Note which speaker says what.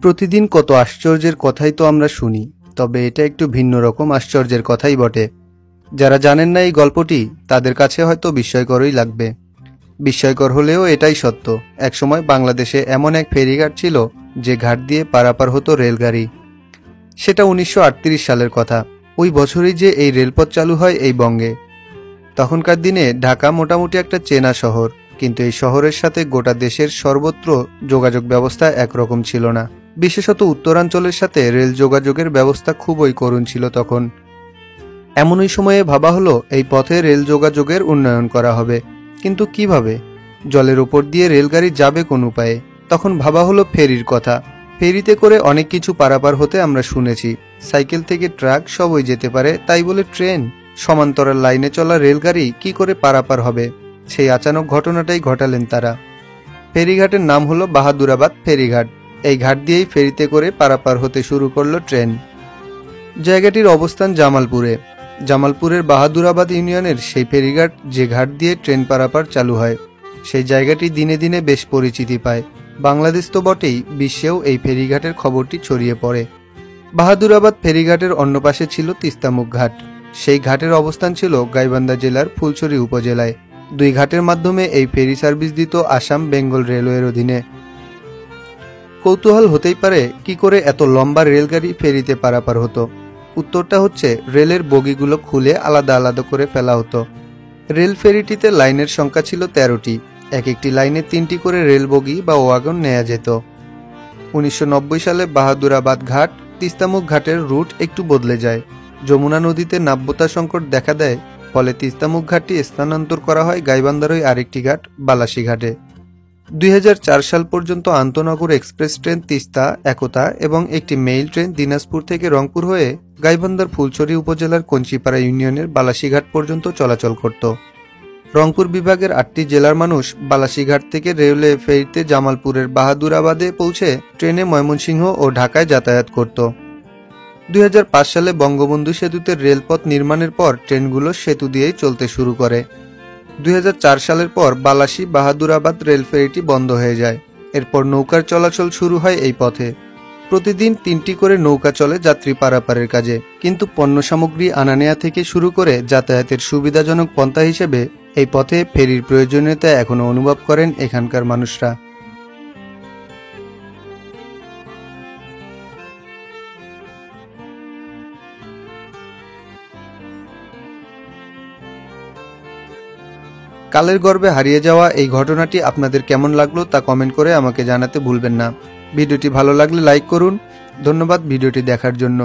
Speaker 1: প্রতিদিন কত আশ্চর্যের কথাই তো আমরা শুনি, তবে এটা একটু ভিন্ন রকম আশ্চর্যের কথাই বটে। যারা জানেন না এই গল্পটি, তাদের কাছে হয়তো বিস্ময়করই লাগবে। বিস্ময়কর হলেও এটাই সত্য। একসময় বাংলাদেশে এমন এক ফেরিঘাট ছিল যে ঘাট দিয়ে পারাপার হতো রেলগাড়ি। সেটা 1938 সালের কথা। ওই বছরই যে এই রেলপথ চালু হয় এই বঙ্গে। তখনকার দিনে ঢাকা মোটামুটি একটা চেনা শহর, কিন্তু এই শহরের সাথে গোটা দেশের সর্বত্র যোগাযোগ ব্যবস্থা একরকম ছিল না। বিশেষত উত্তরাঞ্চলের সাথে রেল যোগাযোগের ব্যবস্থা খুবই করুণ ছিল তখন। এমনই সময়ে ভাবা হলো এই পথে রেল যোগাযোগের উন্নয়ন করা হবে, কিন্তু কিভাবে? জলের উপর দিয়ে রেলগাড়ি যাবে কোন উপায়ে? তখন ভাবা হলো ফেরির কথা। ফেরিতে করে অনেক কিছু পারাপার হতে আমরা শুনেছি। সাইকেল থেকে ট্রাক সবই যেতে পারে, তাই বলে ট্রেন, সমান্তরাল লাইনে চলা রেলগাড়ি কি করে পারাপার হবে? সেই আচানক ঘটনাটাই ঘটালেন তারা। ফেরিঘাটের নাম হলো বাহাদুরাবাদ ফেরিঘাট। এই ঘাট দিয়েই ফেরিতে করে পারাপার হতে শুরু করলো ট্রেন। জায়গাটির অবস্থান জামালপুরে। জামালপুরের বাহাদুরাবাদ ইউনিয়নের সেই ফেরিঘাট যে ঘাট দিয়ে ট্রেন পারাপার চালু হয়, সেই জায়গাটি দিনে দিনে বেশ পরিচিতি পায়। বাংলাদেশ তো বটেই, বিশ্বেও এই ফেরিঘাটের খবরটি ছড়িয়ে পড়ে। বাহাদুরাবাদ ফেরিঘাটের অন্য পাশে ছিল তিস্তামুখ ঘাট। সেই ঘাটের অবস্থান ছিল গাইবান্ধা জেলার ফুলছড়ি উপজেলায়। দুই ঘাটের মাধ্যমে এই ফেরি সার্ভিস দিত আসাম বেঙ্গল রেলওয়ের অধীনে। কৌতূহল হতেই পারে, কি করে এত লম্বা রেলগাড়ি ফেরিতে পারাপার হতো? উত্তরটা হচ্ছে, রেলের বগিগুলো খুলে আলাদা আলাদা করে ফেলা হতো। রেল ফেরিটিতে লাইনের সংখ্যা ছিল 13টি। এক একটি লাইনে 3টি করে রেল বগি বা ওয়াগন নেওয়া যেত। 1990 সালে বাহাদুরাবাদ ঘাট তিস্তামুখ ঘাটের রুট একটু বদলে যায়। যমুনা নদীতে নাব্যতা সংকট দেখা দেয়, ফলে তিস্তামুখ ঘাটটি স্থানান্তর করা হয় গাইবান্ধারই আরেকটি ঘাট বালাসী ঘাটে। 2004 সাল পর্যন্ত আন্তনগর এক্সপ্রেস ট্রেন তিস্তা, একতা এবং একটি মেইল ট্রেন দিনাজপুর থেকে রংপুর হয়ে গাইবান্ধার ফুলছড়ি উপজেলার কঞ্চিপাড়া ইউনিয়নের বালাসীঘাট পর্যন্ত চলাচল করত। রংপুর বিভাগের 8টি জেলার মানুষ বালাসীঘাট থেকে রেলওয়ে ফেরিতে জামালপুরের বাহাদুরাবাদে পৌঁছে ট্রেনে ময়মনসিংহ ও ঢাকায় যাতায়াত করত। 2005 সালে বঙ্গবন্ধু সেতুতে রেলপথ নির্মাণের পর ট্রেনগুলো সেতু দিয়েই চলতে শুরু করে। 2004 সালের পর বালাসী বাহাদুরাবাদ রেল ফেরিটি বন্ধ হয়ে যায়। এরপর নৌকার চলাচল শুরু হয় এই পথে। প্রতিদিন 3টি করে নৌকা চলে যাত্রী পারাপারের কাজে, কিন্তু পণ্য সামগ্রী আনা নেয়া থেকে শুরু করে যাতায়াতের সুবিধাজনক পন্থা হিসেবে এই পথে ফেরির প্রয়োজনীয়তা এখনো অনুভব করেন এখানকার মানুষরা। কালের গর্ভে হারিয়ে যাওয়া এই ঘটনাটি আপনাদের কেমন লাগলো তা কমেন্ট করে আমাকে জানাতে ভুলবেন না। ভিডিওটি ভালো লাগলে লাইক করুন। ধন্যবাদ ভিডিওটি দেখার জন্য।